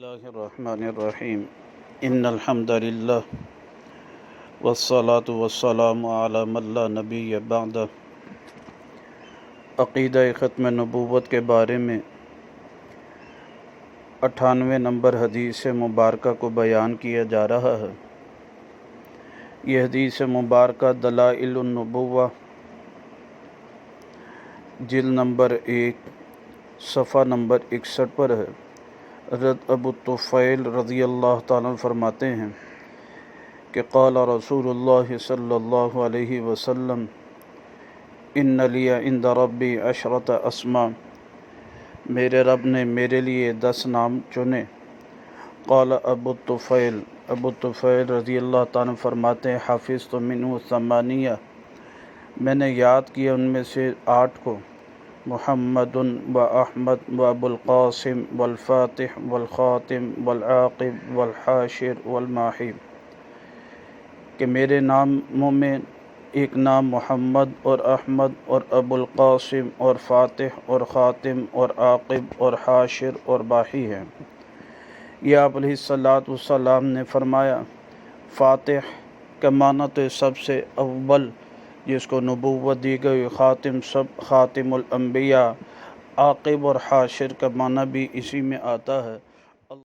اللہ الرحمن الرحیم ان الحمد للہ والصلاة والسلام علی من لا نبی بعدہ۔ عقیدہ ختم نبوت کے بارے میں 98 نمبر حدیث مبارکہ کو بیان کیا جا رہا ہے۔ یہ حدیث مبارکہ دلائل النبوہ جلد نمبر 1 صفحہ نمبر 61 پر ہے۔ حضرت ابو طفیل رضی اللہ تعالیٰ فرماتے ہیں کہ قال رسول اللہ صلی اللہ علیہ وسلم ان لی عند ربی عشرۃ اسماء، میرے رب نے میرے لیے 10 نام چنے۔ قال ابو طفیل رضی اللہ تعالیٰ فرماتے ہیں حافظت منہ ثمانیہ، میں نے یاد کیا ان میں سے 8 کو، محمد و احمد و ابو القاسم والفاتح والخاتم والعاقب والحاشر والماحی، کہ میرے ناموں میں ایک نام محمد اور احمد اور ابو القاسم اور فاتح اور خاتم اور عاقب اور حاشر اور باحی ہے۔ یہ آپ علیہ الصلاۃ والسلام نے فرمایا فاتح کا معنی تو سب سے اول جس کو نبوت دی گئی، خاتم الانبیاء، عاقب اور حاشر کا معنی بھی اسی میں آتا ہے۔